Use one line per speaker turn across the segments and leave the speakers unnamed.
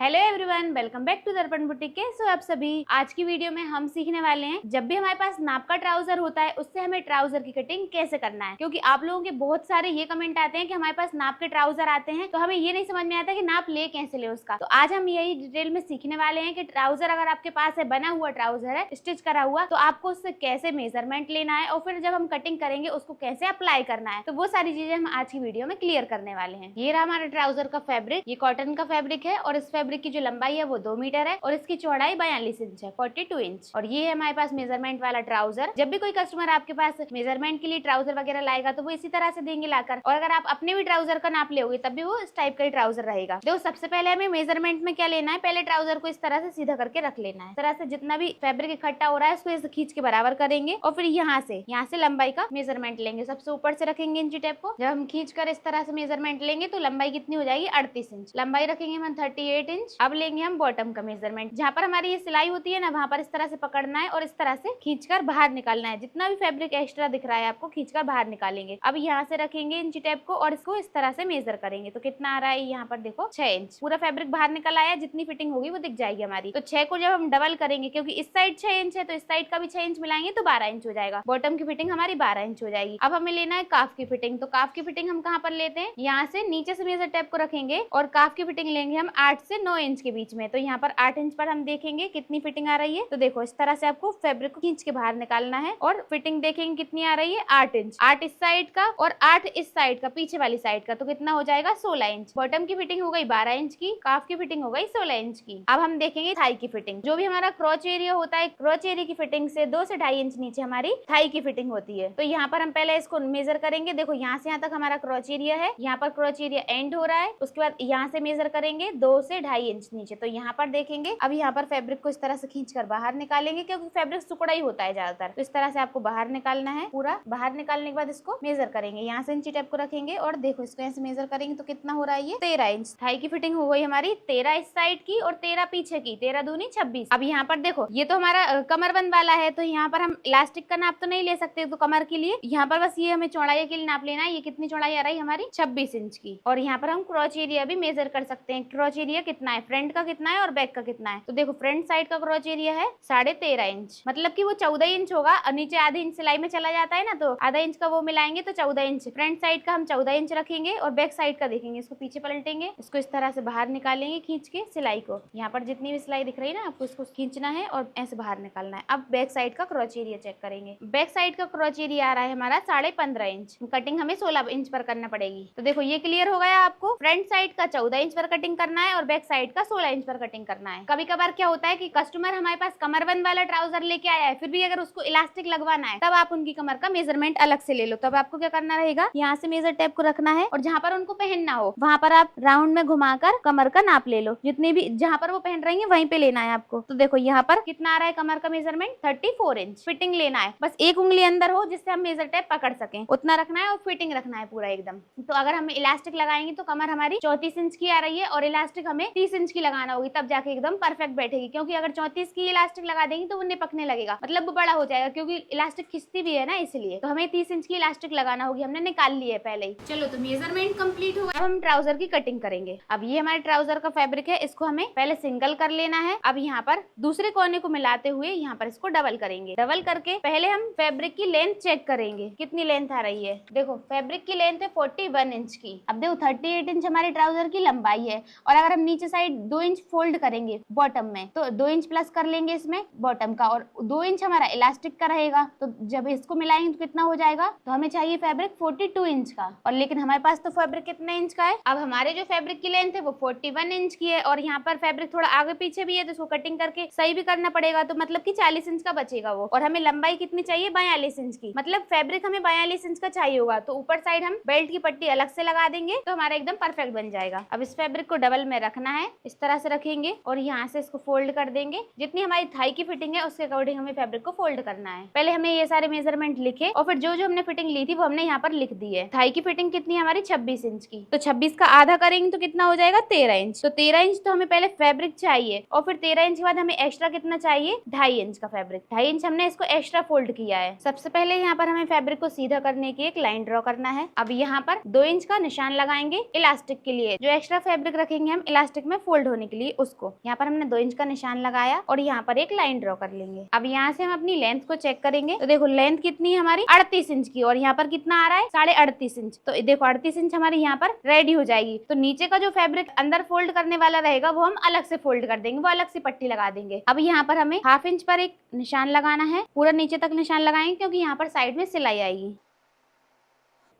Hello everyone, welcome back to Darpan boutique. कैसे हो आप सभी। आज की वीडियो में हम सीखने वाले हैं जब भी हमारे पास नाप का ट्राउजर होता है उससे हमें ट्राउजर की कटिंग कैसे करना है। क्योंकि आप लोगों के बहुत सारे ये कमेंट आते हैं कि हमारे पास नाप के ट्राउजर आते हैं तो हमें ये नहीं समझ में आता कि नाप ले कैसे ले उसका। तो आज हम यही डिटेल में सीखने वाले हैं कि ट्राउजर अगर आपके पास है, बना हुआ ट्राउजर है, स्टिच करा हुआ, तो आपको उससे कैसे मेजरमेंट लेना है और फिर जब हम कटिंग करेंगे उसको कैसे अप्लाई करना है। तो वो सारी चीजें हम आज की वीडियो में क्लियर करने वाले हैं। ये रहा हमारे ट्राउजर का फैब्रिक। ये कॉटन का फैब्रिक है और इस फैब्रिक की जो लंबाई है वो 2 मीटर है और इसकी चौड़ाई 42 इंच है, 42 इंच। और ये है हमारे पास मेजरमेंट वाला ट्राउजर। जब भी कोई कस्टमर आपके पास मेजरमेंट के लिए ट्राउजर वगैरह लाएगा तो वो इसी तरह से देंगे लाकर, और अगर आप अपने भी ट्राउजर का नाप लोगे तब भी वो इस टाइप का ही ट्राउजर रहेगा। देखो, सबसे पहले हमें मेजरमेंट में क्या लेना है, पहले ट्राउजर को इस तरह से सीधा करके रख लेना है। इस तरह से जितना भी फैब्रिक इकट्ठा हो रहा है उसको ऐसे खींच के बराबर करेंगे और फिर यहाँ से लंबाई का मेजरमेंट लेंगे। सबसे ऊपर से रखेंगे इंची टेप को। जब हम खींच कर इस तरह से मेजरमेंट लेंगे तो लंबाई कितनी हो जाएगी, 38 इंच। लंबाई रखेंगे हम 38 इंच। अब लेंगे हम बॉटम का मेजरमेंट। जहाँ पर हमारी ये सिलाई होती है ना, वहाँ पर इस तरह से पकड़ना है और इस तरह से खींचकर बाहर निकालना है। जितना भी फैब्रिक एक्स्ट्रा दिख रहा है आपको खींचकर बाहर निकालेंगे। अब यहाँ से रखेंगे इंची टेप को और इसको इस तरह से मेजर करेंगे तो कितना आ रहा है, यहाँ पर देखो 6 इंच। पूरा फैब्रिक बाहर निकल आया, जितनी फिटिंग होगी वो दिख जाएगी हमारी। तो 6 को जब हम डबल करेंगे, क्योंकि इस साइड 6 इंच है तो इस साइड का भी 6 इंच मिलाएंगे तो 12 इंच हो जाएगा। बॉटम की फिटिंग हमारी 12 इंच हो जाएगी। अब हमें लेना है काफ की फिटिंग। तो काफ की फिटिंग हम कहाँ पर लेते हैं, यहाँ से नीचे से मेजर टेप को रखेंगे और काफ की फिटिंग लेंगे हम 8 से 9 इंच के बीच में। तो यहाँ पर 8 इंच पर हम देखेंगे कितनी फिटिंग आ रही है। तो देखो, इस तरह से आपको फैब्रिक को खींच के बाहर निकालना है और फिटिंग देखेंगे कितनी आ रही है, 8 इंच। 8 इस साइड का और 8 इस साइड का, पीछे वाली साइड का, तो कितना हो जाएगा, 16 इंच। बॉटम की फिटिंग हो गई 12 इंच की, काफ की फिटिंग हो गई 16 इंच की। अब हम देखेंगे थाई की फिटिंग। जो भी हमारा क्रॉच एरिया होता है, क्रॉच एरिया की फिटिंग से 2 से 2.5 इंच नीचे हमारी थाई की फिटिंग होती है। तो यहाँ पर हम पहले इसको मेजर करेंगे। देखो, यहाँ से यहाँ तक हमारा क्रॉच एरिया है, यहाँ पर क्रॉच एरिया एंड हो रहा है। उसके बाद यहाँ से मेजर करेंगे 2 से 2.5 इंच नीचे। तो यहाँ पर देखेंगे। अब यहाँ पर फैब्रिक को इस तरह से खींचकर बाहर निकालेंगे, क्योंकि फैब्रिक सुकड़ा ही होता है ज्यादातर। तो इस तरह से आपको बाहर निकालना है। पूरा बाहर निकालने के बाद इसको मेजर करेंगे। यहाँ से इंची टेप को रखेंगे और देखो, इसको ऐसे मेजर करेंगे तो कितना हो रहा है, ये 13 इंच। थाई की फिटिंग हो गई हमारी 13 इस साइड की और 13 पीछे की, 13 दूनी 26। अब यहाँ पर देखो, ये तो हमारा कमरबंद वाला है तो यहाँ पर हम इलास्टिक का नाप तो नहीं ले सकते तो कमर के लिए यहाँ पर बस ये हमें चौड़ाई के लिए नाप लेना है। ये कितनी चौड़ाई आ रही है हमारी, 26 इंच की। और यहाँ पर हम क्रॉच एरिया भी मेजर कर सकते हैं। क्रॉच एरिया कितना है, फ्रंट का कितना है और बैक का कितना है। तो देखो, फ्रंट साइड का क्रॉच एरिया है 13.5 इंच, मतलब कि वो 14 इंच होगा। और नीचे आधे इंच सिलाई में चला जाता है ना, तो आधा इंच का वो मिलाएंगे तो 14 इंच। फ्रंट साइड का हम 14 इंच रखेंगे और बैक साइड का देखेंगे। इसको पीछे पलटेंगे, इसको इस तरह से बाहर निकालेंगे खींच के सिलाई को। यहाँ पर जितनी भी सिलाई दिख रही है ना, आपको इसको खींचना है और ऐसे बाहर निकालना है। अब बैक साइड का क्रॉच एरिया चेक करेंगे। बैक साइड का क्रॉच एरिया आ रहा है हमारा 15.5 इंच। कटिंग हमें 16 इंच पर करना पड़ेगी। तो देखो, ये क्लियर हो गया आपको। फ्रंट साइड का 14 इंच पर कटिंग करना है और बैक साइड का 16 इंच पर कटिंग करना है। कभी कभार क्या होता है कि कस्टमर हमारे पास कमरबंद वाला ट्राउजर लेके आया है, फिर भी अगर उसको इलास्टिक लगवाना है तब आप उनकी कमर का मेजरमेंट अलग से ले लो। तब आपको क्या करना रहेगा, यहाँ से मेजर टेप को रखना है और जहाँ पर उनको पहनना हो वहाँ पर आप राउंड में घुमाकर कमर का नाप ले लो। जितनी भी जहाँ पर वो पहन रही है वहीं पे लेना है आपको। तो देखो, यहाँ पर कितना आ रहा है कमर का मेजरमेंट, 34 इंच। फिटिंग लेना है, बस एक उंगली अंदर हो जिससे हम मेजर टेप पकड़ सकें, उतना रखना है और फिटिंग रखना है पूरा एकदम। तो अगर हम इलास्टिक लगाएंगे तो कमर हमारी 34 इंच की आ रही है और इलास्टिक हमें 30 इंच की लगाना होगी, तब जाके एकदम परफेक्ट बैठेगी। क्योंकि अगर 34 की इलास्टिक लगा देंगे तो वो निपकने लगेगा, मतलब वो बड़ा हो जाएगा, क्योंकि इलास्टिक खिंचती भी है ना, इसलिए। तो हमें 30 इंच की इलास्टिक लगाना होगी। हमने निकाल ली है पहले ही। चलो, तो मेजरमेंट कंप्लीट हुआ। अब हम ट्राउजर की कटिंग करेंगे। अब ये हमारे ट्राउजर का फैब्रिक है, इसको हमें पहले सिंगल कर लेना है। अब यहाँ पर दूसरे कोने को मिलाते हुए यहाँ पर इसको डबल करेंगे। डबल करके पहले हम फैब्रिक की लेंथ चेक करेंगे, कितनी लेंथ आ रही है। देखो, फैब्रिक की लेंथ है 41 इंच की। अब देखो, 38 इंच हमारे ट्राउजर की लंबाई है और अगर हम नीचे साइड 2 इंच फोल्ड करेंगे बॉटम में तो 2 इंच प्लस कर लेंगे इसमें बॉटम का, और 2 इंच हमारा इलास्टिक का रहेगा। तो जब इसको मिलाएंगे तो कितना हो जाएगा, तो हमें चाहिए फैब्रिक 42 इंच का, और लेकिन हमारे पास तो फैब्रिक कितने इंच का है। अब हमारे जो फैब्रिक की लेंथ है वो 41 इंच की है और यहाँ पर फैब्रिक थोड़ा आगे पीछे भी है तो उसको कटिंग करके सही भी करना पड़ेगा। तो मतलब कि 40 इंच का बचेगा वो, और हमें लंबाई कितनी चाहिए, 42 इंच की। मतलब फैब्रिक हमें 42 इंच का चाहिए होगा। तो ऊपर साइड हम बेल्ट की पट्टी अलग से लगा देंगे तो हमारा एकदम परफेक्ट बन जाएगा। अब इस फैब्रिक को डबल में रखना है, इस तरह से रखेंगे और यहाँ से इसको फोल्ड कर देंगे। जितनी हमारी थाई की फिटिंग है उसके अकॉर्डिंग हमें फैब्रिक को फोल्ड करना है। पहले हमें ये सारे मेजरमेंट लिखे और फिर जो जो हमने फिटिंग ली थी वो हमने यहाँ पर लिख दी है। थाई की फिटिंग कितनी है हमारी, 26 इंच की। तो 26 का आधा करेंगे तो कितना हो जाएगा, 13 इंच। तो 13 इंच तो हमें पहले फैब्रिक चाहिए और फिर 13 इंच के बाद हमें एक्स्ट्रा कितना चाहिए, 2.5 इंच का फैब्रिक। 2.5 इंच हमने इसको एक्स्ट्रा फोल्ड किया है। सबसे पहले यहाँ पर हमें फैब्रिक को सीधा करने की एक लाइन ड्रॉ करना है। अब यहाँ पर 2 इंच का निशान लगाएंगे इलास्टिक के लिए। जो एक्स्ट्रा फैब्रिक रखेंगे हम इलास्टिक में फोल्ड होने के लिए उसको। यहाँ पर हमने 2 इंच का निशान लगाया और यहाँ पर एक लाइन ड्रॉ कर लेंगे। अब यहाँ से हम अपनी लेंथ को चेक करेंगे तो देखो लेंथ कितनी है हमारी 38 इंच की और यहाँ पर कितना आ रहा है 38.5 इंच। तो देखो 38 इंच हमारी यहाँ पर रेडी हो जाएगी। तो नीचे का जो फैब्रिक अंदर फोल्ड करने वाला रहेगा वो हम अलग से फोल्ड कर देंगे, वो अलग से पट्टी लगा देंगे। अब यहाँ पर हमें 1/2 इंच पर एक निशान लगाना है, पूरा नीचे तक निशान लगाएंगे क्योंकि यहाँ पर साइड में सिलाई आएगी।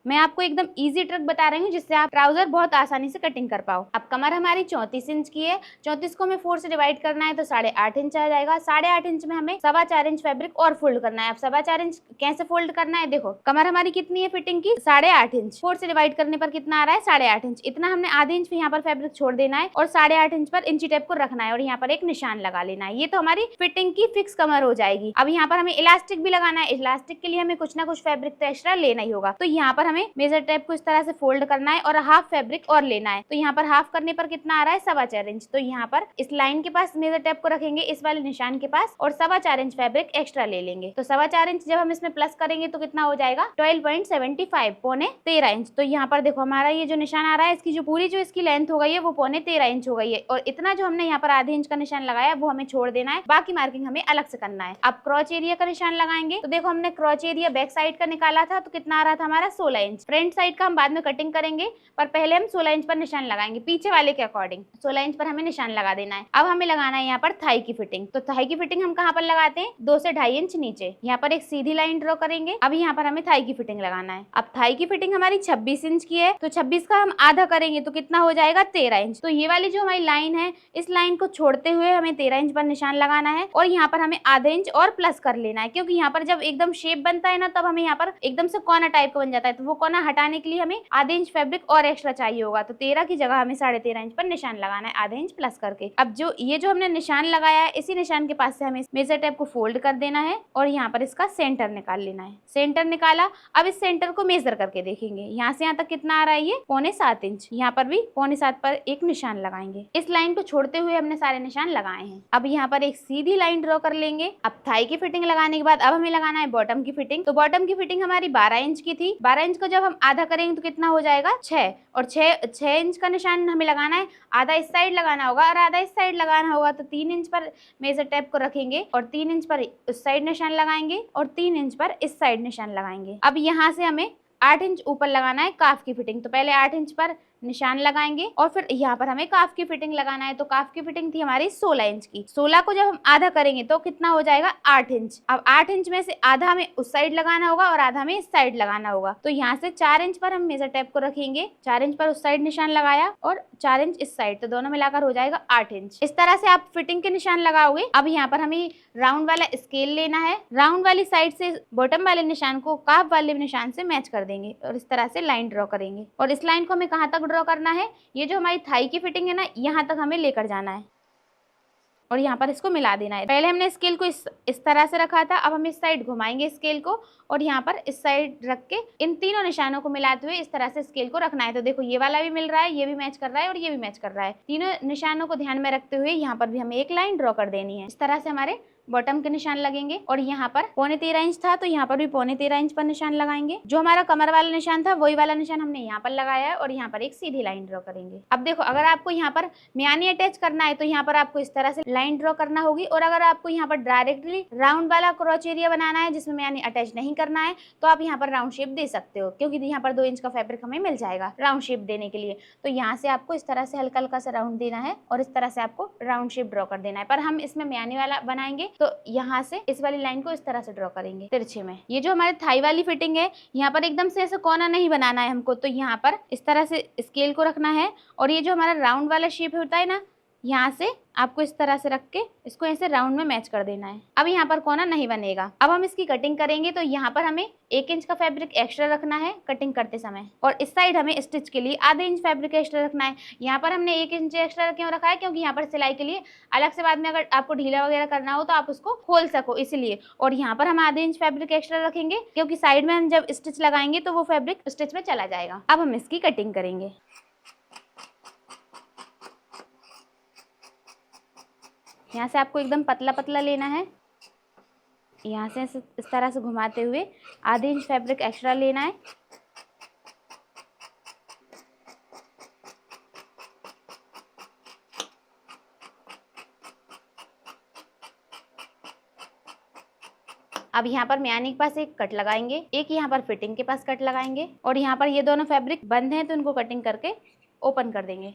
मैं आपको एकदम इजी ट्रिक बता रही हूँ जिससे आप ट्राउजर बहुत आसानी से कटिंग कर पाओ। अब कमर हमारी 34 इंच की है, 34 को हमें 4 से डिवाइड करना है तो 8.5 इंच आ जाएगा। 8.5 इंच में हमें 4.25 इंच फैब्रिक और फोल्ड करना है। अब 4.25 इंच कैसे फोल्ड करना है, देखो कमर हमारी कितनी है फिटिंग की 8.5 इंच, 4 से डिवाइड करने पर कितना आ रहा है 8.5 इंच। इतना हमने आधे इंच यहाँ पर फैब्रिक छोड़ देना है और 8.5 इंच पर इंची टेप को रखना है और यहाँ पर एक निशान लगा लेना है। ये तो हमारी फिटिंग की फिक्स कमर हो जाएगी। अब यहाँ पर हमें इलास्टिक भी लगाना है। इलास्टिक के लिए हमें कुछ ना कुछ फैब्रिक तो एक्स्ट्रा लेना ही होगा। तो यहाँ पर हमें मेजर टेप को इस तरह से फोल्ड करना है और हाफ फैब्रिक और लेना है। तो यहाँ पर हाफ करने पर कितना आ रहा है 4.25 इंच। तो यहाँ पर इस लाइन के पास मेजर टेप को रखेंगे, इस वाले निशान के पास, और 4.25 इंच फैब्रिक एक्स्ट्रा ले लेंगे। तो 4.25 इंच जब हम इसमें प्लस करेंगे तो कितना हो जाएगा 12.75, पौने 13 इंच। तो यहाँ पर देखो हमारा ये जो निशान आ रहा है इसकी जो पूरी जो इसकी लेंथ हो गई है वो पौने 13 इंच हो गई है और इतना जो हमने यहाँ पर आधे इंच का निशान लगाया वो हमें छोड़ देना है, बाकी मार्किंग हमें अलग से करना है। अब क्रॉच एरिया का निशान लगाएंगे तो देखो हमने क्रॉच एरिया बैक साइड का निकाला था तो कितना आ रहा था हमारा 16 इंच। फ्रंट साइड का हम बाद में कटिंग करेंगे पर पहले हम 16 इंच पर निशान लगाएंगे, पीछे वाले के अकॉर्डिंग 16 इंच पर हमें निशान लगा देना है। अब हमें लगाना है यहाँ पर थाई की फिटिंग। तो थाई की फिटिंग हम कहाँ पर लगाते हैं 2 से 2.5 इंच नीचे, यहाँ पर एक सीधी लाइन ड्रॉ करेंगे। अब यहाँ पर हमें थाई की फिटिंग लगाना है। अब थाई की फिटिंग हमारी 26 इंच की है तो 26 का हम आधा करेंगे तो कितना हो जाएगा 13 इंच। तो ये वाली जो हमारी लाइन है इस लाइन को छोड़ते हुए हमें 13 इंच पर निशान लगाना है और यहाँ पर हमें आधा इंच और प्लस कर लेना है, क्योंकि यहाँ पर जब एकदम शेप बनता है ना तब हमें यहाँ पर एकदम से कोना टाइप का बन जाता है। तो वो कोना हटाने के लिए हमें आधे इंच फैब्रिक और एक्स्ट्रा चाहिए होगा। तो 13 की जगह हमें 13.5 इंच पर निशान लगाना है, आधे इंच प्लस करके। अब जो ये जो हमने निशान लगाया है इसी निशान के पास से हमें मेजर टेप को फोल्ड कर देना है और यहाँ पर इसका सेंटर निकाल लेना है। सेंटर निकाला, अब इस सेंटर को मेजर करके देखेंगे, यहाँ से यहाँ तक कितना आ रहा है ये 6.25 इंच। यहाँ पर भी 6.25 पर एक निशान लगाएंगे। इस लाइन को छोड़ते हुए हमने सारे निशान लगाए हैं। अब यहाँ पर एक सीधी लाइन ड्रॉ कर लेंगे। अब थाई की फिटिंग लगाने के बाद अब हमें लगाना है बॉटम की फिटिंग। तो बॉटम की फिटिंग हमारी 12 इंच की थी। 12 इंच को जब हम आधा करेंगे तो कितना हो जाएगा 6, और 6 इंच का निशान हमें लगाना है। आधा इस साइड लगाना होगा और आधा इस साइड लगाना होगा। तो 3 इंच पर मेजर टेप को रखेंगे और 3 इंच पर उस साइड निशान लगाएंगे और 3 इंच पर इस साइड निशान लगाएंगे। अब यहाँ से हमें 8 इंच ऊपर लगाना है काफ की फिटिंग। तो पहले 8 इंच पर निशान लगाएंगे और फिर यहाँ पर हमें काफ की फिटिंग लगाना है। तो काफ की फिटिंग थी हमारी 16 इंच की। 16 को जब हम आधा करेंगे तो कितना हो जाएगा 8 इंच। अब 8 इंच में से आधा हमें उस साइड लगाना होगा और आधा हमें इस साइड लगाना होगा। तो यहाँ से 4 इंच पर हम मेजर टेप को रखेंगे, 4 इंच पर उस साइड निशान लगाया और 4 इंच इस साइड, तो दोनों मिलाकर हो जाएगा 8 इंच। इस तरह से आप फिटिंग के निशान लगाओगे। अब यहाँ पर हमें राउंड वाला स्केल लेना है। राउंड वाली साइड से बॉटम वाले निशान को काफ वाले निशान से मैच कर देंगे और इस तरह से लाइन ड्रॉ करेंगे। और इस लाइन को हमें कहाँ तक ड्रॉ करना है, ये जो हमारी थाई की फिटिंग है ना यहाँ तक हमें लेकर जाना है और यहाँ पर इसको मिला देना है। पहले हमने स्केल को इस तरह से रखा था, अब हम इस साइड घुमाएंगे स्केल को और यहाँ पर इस साइड रख के इन तीनों निशानों को मिलाते हुए इस तरह से स्केल को रखना है। तो देखो ये वाला भी मिल रहा है, ये भी मैच कर रहा है और ये भी मैच कर रहा है। तीनों निशानों को ध्यान में रखते हुए यहाँ पर भी हमें एक लाइन ड्रॉ कर देनी है। इस तरह से हमारे बॉटम के निशान लगेंगे और यहाँ पर 13.25 इंच था तो यहाँ पर भी 13.25 इंच पर निशान लगाएंगे। जो हमारा कमर वाला निशान था वही वाला निशान हमने यहाँ पर लगाया है और यहाँ पर एक सीधी लाइन ड्रॉ करेंगे। अब देखो अगर आपको यहाँ पर मियानी अटैच करना है तो यहाँ पर आपको इस तरह से लाइन ड्रॉ करना होगी, और अगर आपको यहाँ पर डायरेक्टली राउंड वाला क्रॉच एरिया बनाना है जिसमें मियानी अटैच नहीं करना है तो आप यहाँ पर राउंड शेप दे सकते हो, क्योंकि यहाँ पर 2 इंच का फैब्रिक हमें मिल जाएगा राउंड शेप देने के लिए। तो यहाँ से आपको इस तरह से हल्का हल्का सा राउंड देना है और इस तरह से आपको राउंड शेप ड्रॉ कर देना है। पर हम इसमें मियानी वाला बनाएंगे तो यहाँ से इस वाली लाइन को इस तरह से ड्रॉ करेंगे तिरछे में। ये जो हमारी थाई वाली फिटिंग है यहाँ पर एकदम से ऐसे कोना नहीं बनाना है हमको, तो यहाँ पर इस तरह से स्केल को रखना है और ये जो हमारा राउंड वाला शेप होता है ना यहाँ से आपको इस तरह से रख के इसको ऐसे राउंड में मैच कर देना है। अब यहाँ पर कोना नहीं बनेगा। अब हम इसकी कटिंग करेंगे तो यहाँ पर हमें 1 इंच का फैब्रिक एक्स्ट्रा रखना है कटिंग करते समय, और इस साइड हमें स्टिच के लिए आधे इंच फैब्रिक एक्स्ट्रा रखना है। यहाँ पर हमने 1 इंच एक्स्ट्रा क्यों रखा है, क्योंकि यहाँ पर सिलाई के लिए अलग से बाद में अगर आपको ढीला वगैरह करना हो तो आप उसको खोल सको इसलिए। और यहाँ पर हम आधे इंच फैब्रिक एक्स्ट्रा रखेंगे क्योंकि साइड में हम जब स्टिच लगाएंगे तो वो फैब्रिक स्टिच में चला जाएगा। अब हम इसकी कटिंग करेंगे। यहाँ से आपको एकदम पतला पतला लेना है, यहाँ से इस तरह से घुमाते हुए आधे इंच फैब्रिक एक्स्ट्रा लेना है। अब यहाँ पर म्यानी के पास एक कट लगाएंगे, एक यहाँ पर फिटिंग के पास कट लगाएंगे और यहाँ पर ये दोनों फैब्रिक बंद हैं तो इनको कटिंग करके ओपन कर देंगे।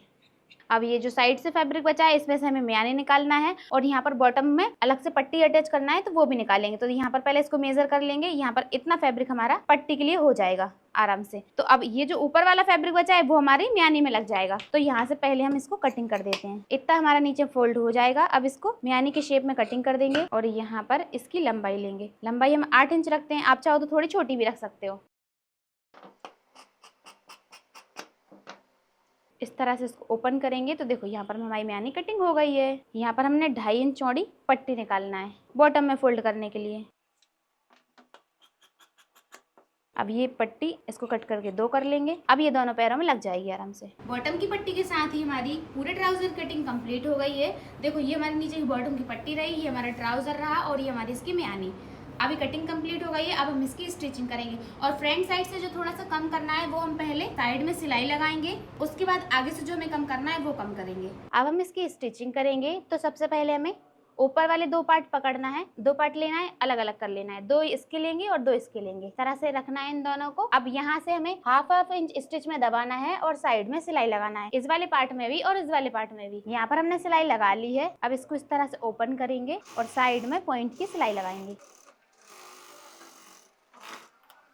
अब ये जो साइड से फैब्रिक बचा है इसमें से हमें म्यानी निकालना है और यहाँ पर बॉटम में अलग से पट्टी अटैच करना है तो वो भी निकालेंगे। तो यहाँ पर पहले इसको मेजर कर लेंगे, यहाँ पर इतना फैब्रिक हमारा पट्टी के लिए हो जाएगा आराम से। तो अब ये जो ऊपर वाला फैब्रिक बचा है वो हमारी म्यानी में लग जाएगा। तो यहाँ से पहले हम इसको कटिंग कर देते हैं। इतना हमारा नीचे फोल्ड हो जाएगा। अब इसको म्यानी के शेप में कटिंग कर देंगे और यहाँ पर इसकी लंबाई लेंगे। लंबाई हम 8 इंच रखते हैं, आप चाहो तो थोड़ी छोटी भी रख सकते हो। इस तरह से इसको ओपन करेंगे तो देखो यहाँ पर हमारी म्यानी कटिंग हो गई है। यहाँ पर हमने 2.5 इंच चौड़ी पट्टी निकालना है बॉटम में फोल्ड करने के लिए। अब ये पट्टी इसको कट करके 2 कर लेंगे। अब ये दोनों पैरों में लग जाएगी आराम से। बॉटम की पट्टी के साथ ही हमारी पूरे ट्राउजर कटिंग कंप्लीट हो गई है। देखो ये हमारे नीचे की बॉटम की पट्टी रही, ये हमारा ट्राउजर रहा और ये हमारी इसकी म्यानी। अभी कटिंग कंप्लीट हो गई है। अब हम इसकी स्टिचिंग करेंगे और फ्रंट साइड से जो थोड़ा सा कम करना है वो हम पहले साइड में सिलाई लगाएंगे, उसके बाद आगे से जो हमें कम करना है वो कम करेंगे। अब हम इसकी स्टिचिंग करेंगे। तो सबसे पहले हमें ऊपर वाले 2 पार्ट पकड़ना है, 2 पार्ट लेना है, अलग अलग कर लेना है। 2 इसके लेंगे और 2 इसके लेंगे, इस तरह से रखना है इन दोनों को। अब यहाँ से हमें हाफ इंच स्टिच में दबाना है और साइड में सिलाई लगाना है, इस वाले पार्ट में भी और इस वाले पार्ट में भी। यहाँ पर हमने सिलाई लगा ली है। अब इसको इस तरह से ओपन करेंगे और साइड में पॉइंट की सिलाई लगाएंगे।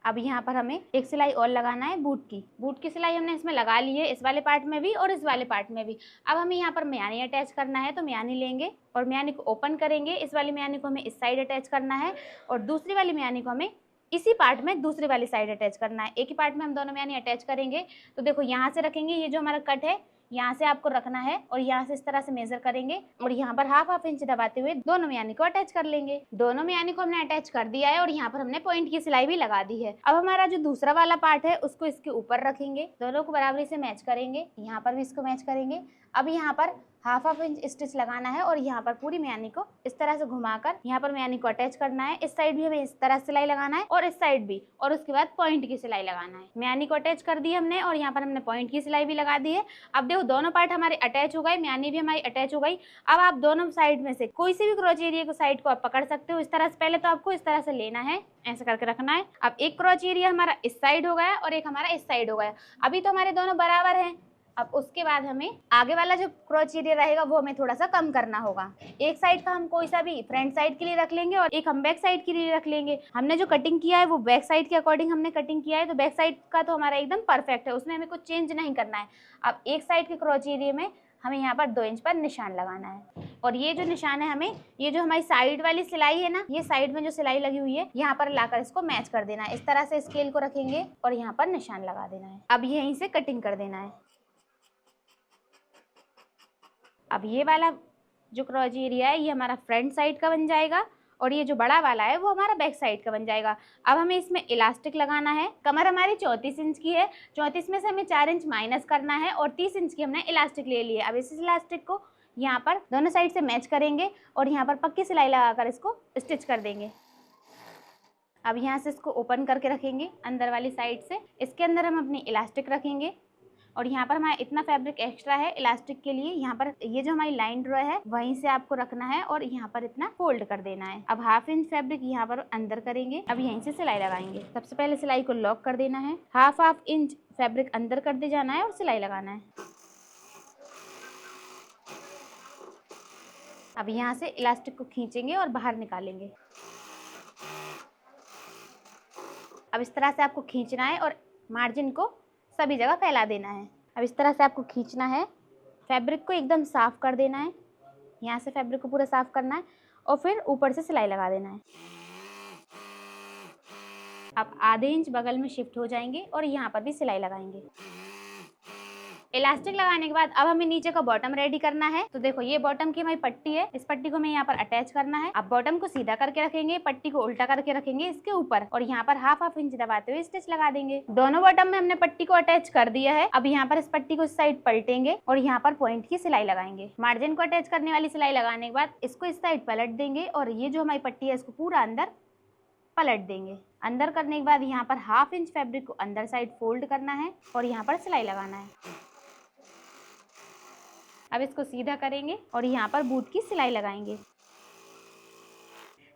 अब यहाँ पर हमें एक सिलाई और लगाना है बूट की सिलाई हमने इसमें लगा ली है, इस वाले पार्ट में भी और इस वाले पार्ट में भी। अब हमें यहाँ पर म्यानी अटैच करना है तो म्यानी लेंगे और म्यानी को ओपन करेंगे। इस वाली म्यानी को हमें इस साइड अटैच करना है और दूसरी वाली म्यानी को हमें इसी पार्ट में दूसरी वाली साइड अटैच करना है। एक ही पार्ट में हम दोनों म्यानी अटैच करेंगे। तो देखो यहाँ से रखेंगे, ये जो हमारा कट है यहाँ से आपको रखना है और यहाँ से इस तरह से मेजर करेंगे और यहाँ पर हाफ इंच दबाते हुए दोनों म्यानी को अटैच कर लेंगे। दोनों म्यानी को हमने अटैच कर दिया है और यहाँ पर हमने पॉइंट की सिलाई भी लगा दी है। अब हमारा जो दूसरा वाला पार्ट है उसको इसके ऊपर रखेंगे, दोनों को बराबरी से मैच करेंगे, यहाँ पर भी इसको मैच करेंगे। अब यहाँ पर हाफ इंच स्टिच लगाना है और यहाँ पर पूरी म्यानी को इस तरह से घुमाकर यहाँ पर म्यानी को अटैच करना है। इस साइड भी हमें इस तरह सिलाई लगाना है और इस साइड भी, और उसके बाद पॉइंट की सिलाई लगाना है। म्यानी को अटैच कर दी हमने और यहाँ पर हमने पॉइंट की सिलाई भी लगा दी है। अब देखो दोनों पार्ट हमारे अटैच हो गए, म्यानी भी हमारी अटैच हो गई। अब आप दोनों साइड में से कोई सी भी क्रोच एरिया को साइड को आप पकड़ सकते हो इस तरह से। पहले तो आपको इस तरह से लेना है, ऐसे करके रखना है। अब एक क्रोच एरिया हमारा इस साइड हो गया और एक हमारा इस साइड हो गया। अभी तो हमारे दोनों बराबर हैं। अब उसके बाद हमें आगे वाला जो क्रोच एरिया रहेगा वो हमें थोड़ा सा कम करना होगा। एक साइड का हम कोई सा भी फ्रंट साइड के लिए रख लेंगे और एक हम बैक साइड के लिए रख लेंगे। हमने जो कटिंग किया है वो बैक साइड के अकॉर्डिंग हमने कटिंग किया है, तो बैक साइड का तो हमारा एकदम परफेक्ट है, उसमें हमें कुछ चेंज नहीं करना है। अब एक साइड के क्रोच एरिया में हमें यहाँ पर 2 इंच पर निशान लगाना है और ये जो निशान है हमें, ये जो हमारी साइड वाली सिलाई है ना, ये साइड में जो सिलाई लगी हुई है यहाँ पर लाकर इसको मैच कर देना है। इस तरह से स्केल को रखेंगे और यहाँ पर निशान लगा देना है। अब यहीं से कटिंग कर देना है। अब ये वाला जो क्रोच एरिया है ये हमारा फ्रंट साइड का बन जाएगा और ये जो बड़ा वाला है वो हमारा बैक साइड का बन जाएगा। अब हमें इसमें इलास्टिक लगाना है। कमर हमारी 34 इंच की है, 34 में से हमें 4 इंच माइनस करना है और 30 इंच की हमने इलास्टिक ले ली है। अब इस इलास्टिक को यहाँ पर दोनों साइड से मैच करेंगे और यहाँ पर पक्की सिलाई लगाकर इसको स्टिच कर देंगे। अब यहाँ से इसको ओपन करके रखेंगे अंदर वाली साइड से, इसके अंदर हम अपनी इलास्टिक रखेंगे और यहाँ पर हमारा इतना फैब्रिक एक्स्ट्रा है इलास्टिक के लिए, यहाँ पर ये जो हमारी लाइन ड्रॉ है वहीं से आपको रखना है और यहाँ पर इतना फोल्ड कर देना है। अब हाफ इंच फैब्रिक यहाँ पर अंदर करेंगे। अब यहीं से सिलाई लगाएंगे। सबसे पहले सिलाई को लॉक कर देना है, हाफ इंच फैब्रिक अंदर कर दे जाना है और सिलाई लगाना है। अब यहाँ से इलास्टिक को खींचेंगे और बाहर निकालेंगे। अब इस तरह से आपको खींचना है और मार्जिन को सभी जगह फैला देना है। अब इस तरह से आपको खींचना है, फैब्रिक को एकदम साफ कर देना है, यहाँ से फैब्रिक को पूरा साफ करना है और फिर ऊपर से सिलाई लगा देना है। अब आधे इंच बगल में शिफ्ट हो जाएंगे और यहाँ पर भी सिलाई लगाएंगे। इलास्टिक लगाने के बाद अब हमें नीचे का बॉटम रेडी करना है। तो देखो ये बॉटम की हमारी पट्टी है, इस पट्टी को हमें यहाँ पर अटैच करना है। अब बॉटम को सीधा करके रखेंगे, पट्टी को उल्टा करके रखेंगे इसके ऊपर और यहाँ पर हाफ इंच दबाते हुए स्टिच लगा देंगे। दोनों बॉटम में हमने पट्टी को अटैच कर दिया है। अब यहाँ पर इस पट्टी को इस साइड पलटेंगे और यहाँ पर पॉइंट की सिलाई लगाएंगे। मार्जिन को अटैच करने वाली सिलाई लगाने के बाद इसको इस साइड पलट देंगे और ये जो हमारी पट्टी है इसको पूरा अंदर पलट देंगे। अंदर करने के बाद यहाँ पर हाफ इंच फैब्रिक को अंदर साइड फोल्ड करना है और यहाँ पर सिलाई लगाना है। अब इसको सीधा करेंगे और यहाँ पर बूट की सिलाई लगाएंगे।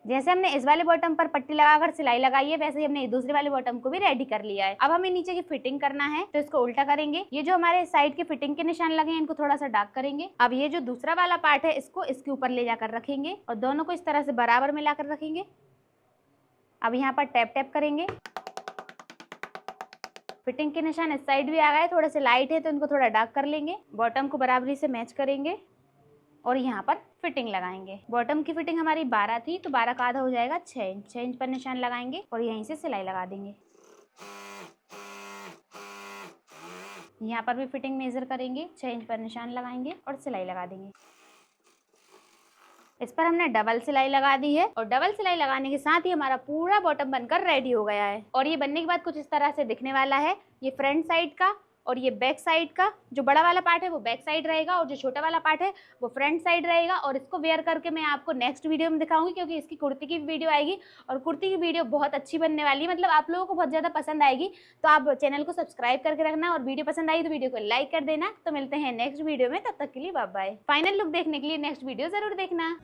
जैसे हमने इस वाले बॉटम पर पट्टी लगाकर सिलाई लगाई है, वैसे ही हमने दूसरे वाले बॉटम को भी रेडी कर लिया है। अब हमें नीचे की फिटिंग करना है, तो इसको उल्टा करेंगे। ये जो हमारे साइड के फिटिंग के निशान लगे हैं, इनको थोड़ा सा डार्क करेंगे। अब ये जो दूसरा वाला पार्ट है, इसको इसके ऊपर ले जाकर रखेंगे और दोनों को इस तरह से बराबर मिलाकर रखेंगे। अब यहाँ पर टैप टैप करेंगे। फिटिंग के निशान इस साइड भी आ गए, थोड़े से लाइट है तो इनको थोड़ा डार्क कर लेंगे। बॉटम को बराबरी से मैच करेंगे और यहाँ पर फिटिंग लगाएंगे। बॉटम की फिटिंग हमारी 12 थी, तो 12 का आधा हो जाएगा 6 इंच। 6 इंच पर निशान लगाएंगे और यहीं से सिलाई लगा देंगे। यहाँ पर भी फिटिंग मेजर करेंगे, 6 इंच पर निशान लगाएंगे और सिलाई लगा देंगे। इस पर हमने डबल सिलाई लगा दी है और डबल सिलाई लगाने के साथ ही हमारा पूरा बॉटम बनकर रेडी हो गया है। और ये बनने के बाद कुछ इस तरह से दिखने वाला है। ये फ्रंट साइड का और ये बैक साइड का, जो बड़ा वाला पार्ट है वो बैक साइड रहेगा और जो छोटा वाला पार्ट है वो फ्रंट साइड रहेगा। और इसको वेयर करके मैं आपको नेक्स्ट वीडियो में दिखाऊंगी, क्योंकि इसकी कुर्ती की वीडियो आएगी और कुर्ती की वीडियो बहुत अच्छी बनने वाली है, मतलब आप लोगों को बहुत ज़्यादा पसंद आएगी। तो आप चैनल को सब्सक्राइब करके रखना और वीडियो पसंद आई तो वीडियो को लाइक कर देना। तो मिलते हैं नेक्स्ट वीडियो में, तब तक के लिए बाय बाय। फाइनल लुक देखने के लिए नेक्स्ट वीडियो जरूर देखना।